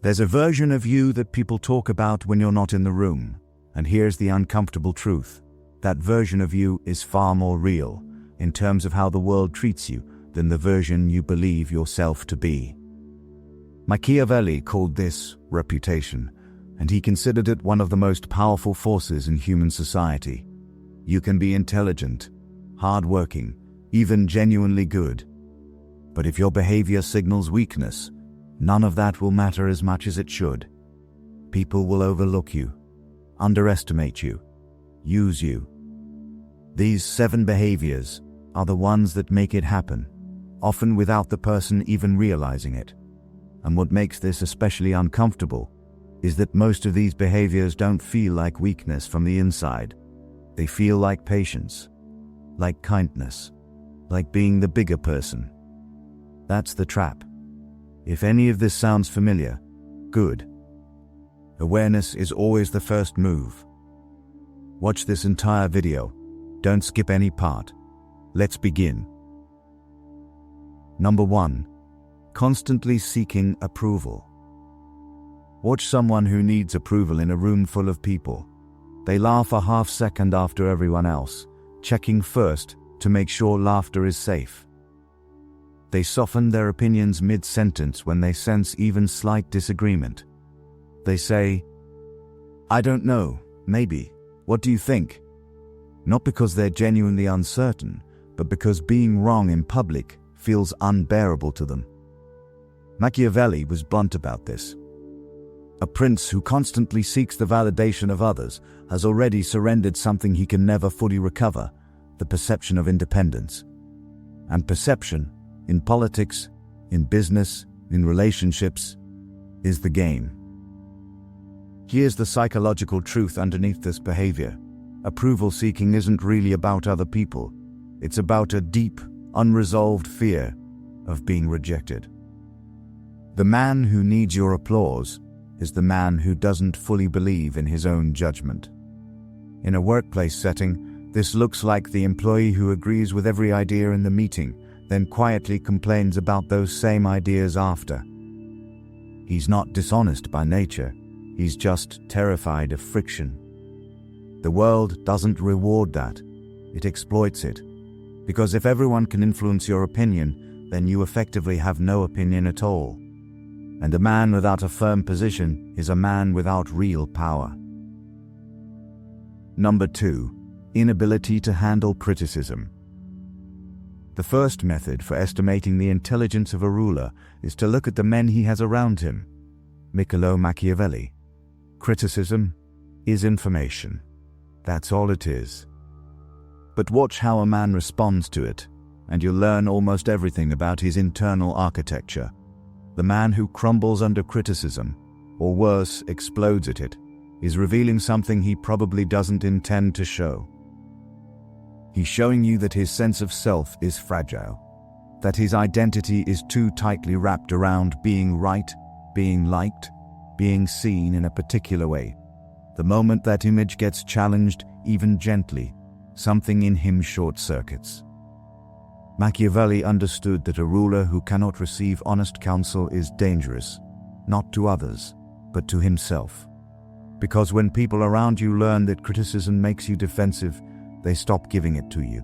There's a version of you that people talk about when you're not in the room. And here's the uncomfortable truth. That version of you is far more real, in terms of how the world treats you, than the version you believe yourself to be. Machiavelli called this reputation, and he considered it one of the most powerful forces in human society. You can be intelligent, hardworking, even genuinely good. But if your behavior signals weakness, none of that will matter as much as it should. People will overlook you, underestimate you, use you. These 7 behaviors are the ones that make it happen, often without the person even realizing it. And what makes this especially uncomfortable is that most of these behaviors don't feel like weakness from the inside. They feel like patience, like kindness, like being the bigger person. That's the trap. If any of this sounds familiar, good. Awareness is always the first move. Watch this entire video. Don't skip any part. Let's begin. Number 1. Constantly seeking approval. Watch someone who needs approval in a room full of people. They laugh a half second after everyone else, checking first to make sure laughter is safe. They soften their opinions mid-sentence when they sense even slight disagreement. They say, "I don't know, maybe. What do you think?" Not because they're genuinely uncertain, but because being wrong in public feels unbearable to them. Machiavelli was blunt about this. A prince who constantly seeks the validation of others has already surrendered something he can never fully recover, the perception of independence. And perception, in politics, in business, in relationships, is the game. Here's the psychological truth underneath this behavior. Approval seeking isn't really about other people. It's about a deep, unresolved fear of being rejected. The man who needs your applause is the man who doesn't fully believe in his own judgment. In a workplace setting, this looks like the employee who agrees with every idea in the meeting, then quietly complains about those same ideas after. He's not dishonest by nature, he's just terrified of friction. The world doesn't reward that, it exploits it. Because if everyone can influence your opinion, then you effectively have no opinion at all. And a man without a firm position is a man without real power. Number 2. Inability to handle criticism. The first method for estimating the intelligence of a ruler is to look at the men he has around him. Machiavelli. Criticism is information. That's all it is. But watch how a man responds to it, and you'll learn almost everything about his internal architecture. The man who crumbles under criticism, or worse, explodes at it, is revealing something he probably doesn't intend to show. He's showing you that his sense of self is fragile, that his identity is too tightly wrapped around being right, being liked, being seen in a particular way. The moment that image gets challenged, even gently, something in him short-circuits. Machiavelli understood that a ruler who cannot receive honest counsel is dangerous, not to others, but to himself. Because when people around you learn that criticism makes you defensive, they stop giving it to you.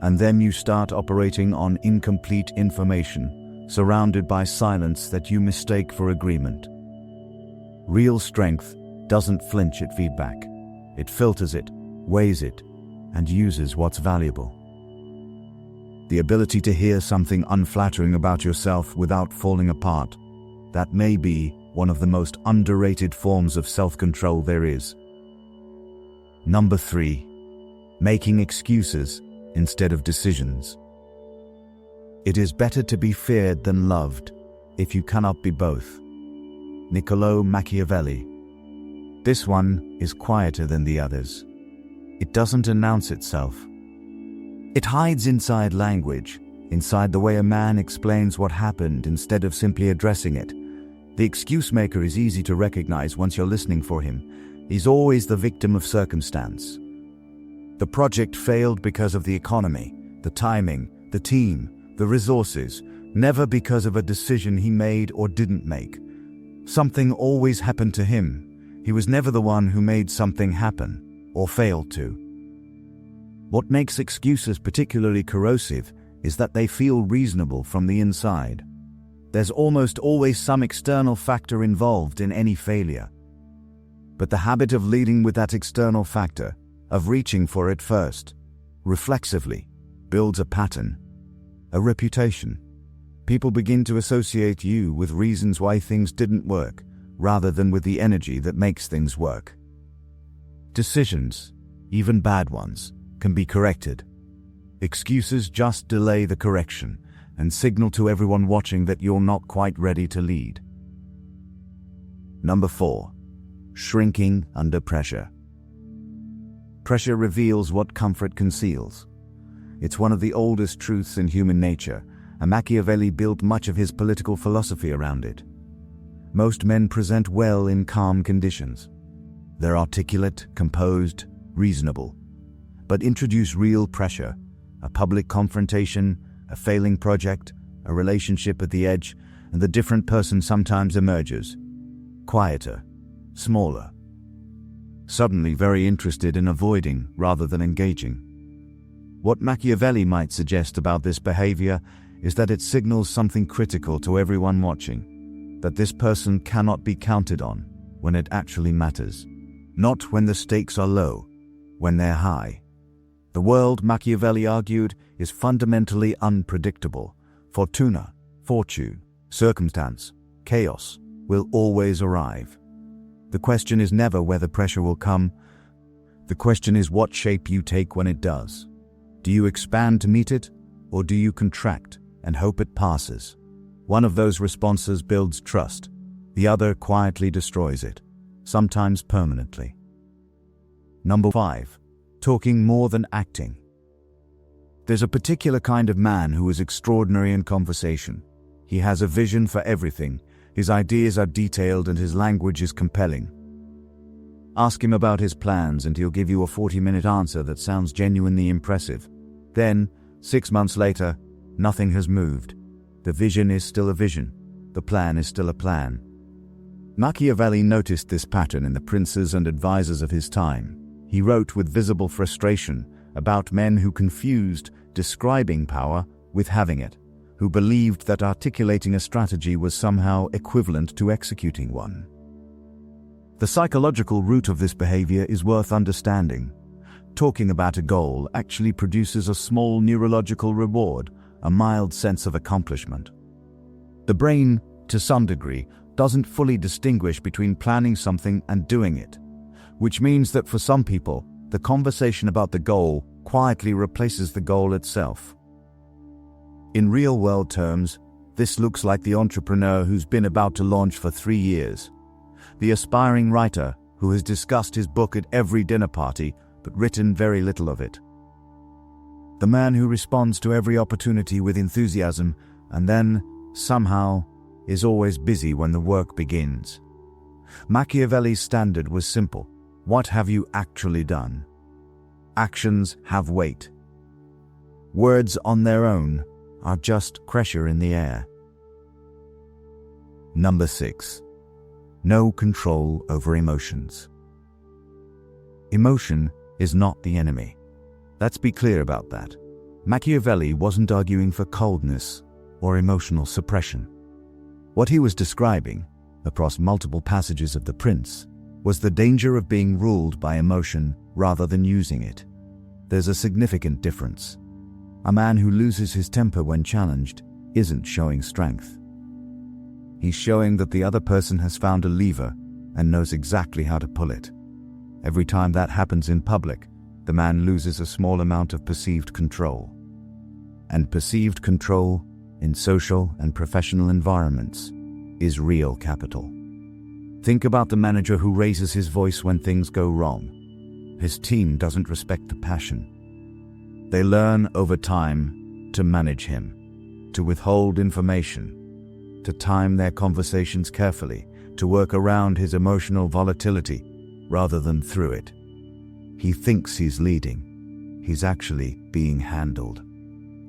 And then you start operating on incomplete information, surrounded by silence that you mistake for agreement. Real strength doesn't flinch at feedback. It filters it, weighs it, and uses what's valuable. The ability to hear something unflattering about yourself without falling apart, that may be one of the most underrated forms of self-control there is. Number 3. Making excuses instead of decisions. It is better to be feared than loved, if you cannot be both. Machiavelli. This one is quieter than the others. It doesn't announce itself. It hides inside language, inside the way a man explains what happened instead of simply addressing it. The excuse maker is easy to recognize once you're listening for him. He's always the victim of circumstance. The project failed because of the economy, the timing, the team, the resources, never because of a decision he made or didn't make. Something always happened to him. He was never the one who made something happen, or failed to. What makes excuses particularly corrosive is that they feel reasonable from the inside. There's almost always some external factor involved in any failure. But the habit of leading with that external factor, of reaching for it first, reflexively, builds a pattern, a reputation. People begin to associate you with reasons why things didn't work, rather than with the energy that makes things work. Decisions, even bad ones, can be corrected. Excuses just delay the correction and signal to everyone watching that you're not quite ready to lead. Number 4. Shrinking under pressure. Pressure reveals what comfort conceals. It's one of the oldest truths in human nature, and Machiavelli built much of his political philosophy around it. Most men present well in calm conditions. They're articulate, composed, reasonable. But introduce real pressure, a public confrontation, a failing project, a relationship at the edge, and the different person sometimes emerges. Quieter, smaller. Suddenly very interested in avoiding rather than engaging. What Machiavelli might suggest about this behavior is that it signals something critical to everyone watching, that this person cannot be counted on when it actually matters, not when the stakes are low, when they're high. The world, Machiavelli argued, is fundamentally unpredictable. Fortuna, fortune, circumstance, chaos will always arrive. The question is never whether pressure will come. The question is what shape you take when it does. Do you expand to meet it, or do you contract and hope it passes? One of those responses builds trust. The other quietly destroys it, sometimes permanently. Number 5. Talking more than acting. There's a particular kind of man who is extraordinary in conversation. He has a vision for everything. His ideas are detailed and his language is compelling. Ask him about his plans and he'll give you a 40-minute answer that sounds genuinely impressive. Then, 6 months later, nothing has moved. The vision is still a vision. The plan is still a plan. Machiavelli noticed this pattern in the princes and advisors of his time. He wrote with visible frustration about men who confused describing power with having it, who believed that articulating a strategy was somehow equivalent to executing one. The psychological root of this behavior is worth understanding. Talking about a goal actually produces a small neurological reward, a mild sense of accomplishment. The brain, to some degree, doesn't fully distinguish between planning something and doing it, which means that for some people, the conversation about the goal quietly replaces the goal itself. In real-world terms, this looks like the entrepreneur who's been about to launch for 3 years, the aspiring writer who has discussed his book at every dinner party but written very little of it, the man who responds to every opportunity with enthusiasm and then, somehow, is always busy when the work begins. Machiavelli's standard was simple. What have you actually done? Actions have weight. Words on their own are just pressure in the air. Number 6. No control over emotions. Emotion is not the enemy. Let's be clear about that. Machiavelli wasn't arguing for coldness or emotional suppression. What he was describing, across multiple passages of The Prince, was the danger of being ruled by emotion rather than using it. There's a significant difference. A man who loses his temper when challenged isn't showing strength. He's showing that the other person has found a lever and knows exactly how to pull it. Every time that happens in public, the man loses a small amount of perceived control. And perceived control, in social and professional environments, is real capital. Think about the manager who raises his voice when things go wrong. His team doesn't respect the passion. They learn over time to manage him, to withhold information, to time their conversations carefully, to work around his emotional volatility rather than through it. He thinks he's leading. He's actually being handled.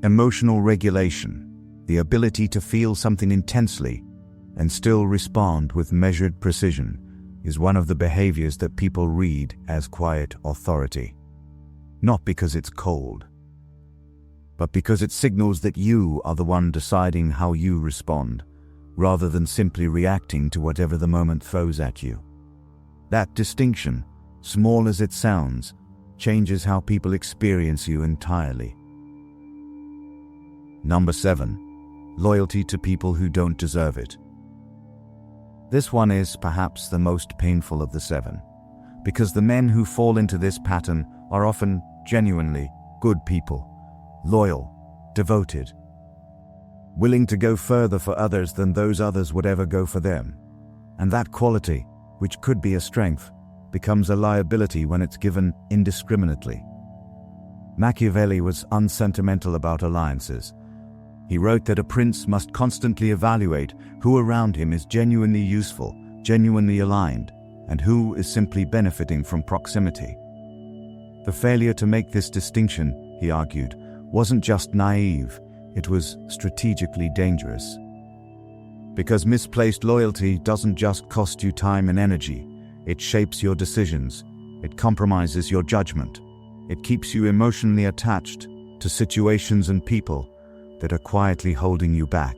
Emotional regulation, the ability to feel something intensely and still respond with measured precision is one of the behaviors that people read as quiet authority. Not because it's cold, but because it signals that you are the one deciding how you respond, rather than simply reacting to whatever the moment throws at you. That distinction, small as it sounds, changes how people experience you entirely. Number 7. Loyalty to people who don't deserve it. This one is perhaps the most painful of the 7, because the men who fall into this pattern are often genuinely good people, loyal, devoted, willing to go further for others than those others would ever go for them. And that quality, which could be a strength, becomes a liability when it's given indiscriminately. Machiavelli was unsentimental about alliances. He wrote that a prince must constantly evaluate who around him is genuinely useful, genuinely aligned, and who is simply benefiting from proximity. The failure to make this distinction, he argued, wasn't just naive, it was strategically dangerous. Because misplaced loyalty doesn't just cost you time and energy, it shapes your decisions, it compromises your judgment, it keeps you emotionally attached to situations and people that are quietly holding you back.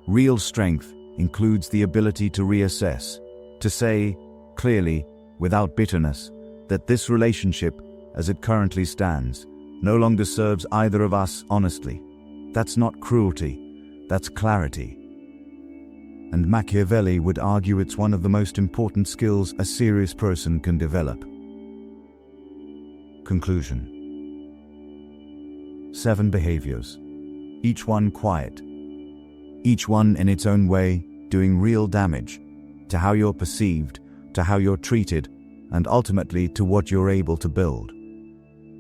Real strength includes the ability to reassess, to say clearly, without bitterness, that this relationship, as it currently stands, no longer serves either of us honestly. That's not cruelty, that's clarity. And Machiavelli would argue it's one of the most important skills a serious person can develop. Conclusion. 7 behaviors, each one quiet, each one in its own way doing real damage to how you're perceived, to how you're treated, and ultimately to what you're able to build.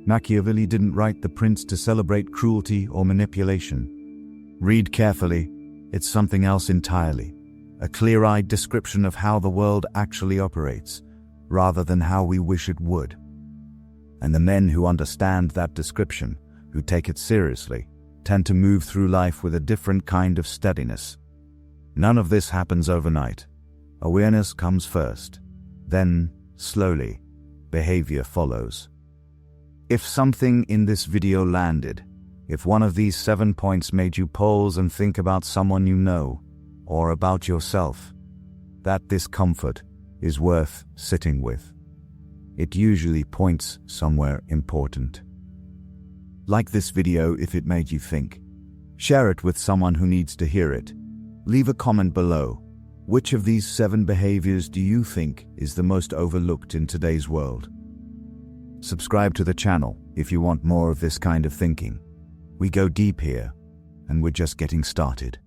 Machiavelli didn't write The Prince to celebrate cruelty or manipulation. Read carefully, it's something else entirely, a clear-eyed description of how the world actually operates, rather than how we wish it would. And the men who understand that description, who take it seriously, tend to move through life with a different kind of steadiness. None of this happens overnight. Awareness comes first. Then, slowly, behavior follows. If something in this video landed, if one of these 7 points made you pause and think about someone you know, or about yourself, that discomfort is worth sitting with. It usually points somewhere important. Like this video if it made you think. Share it with someone who needs to hear it. Leave a comment below. Which of these 7 behaviors do you think is the most overlooked in today's world? Subscribe to the channel if you want more of this kind of thinking. We go deep here, and we're just getting started.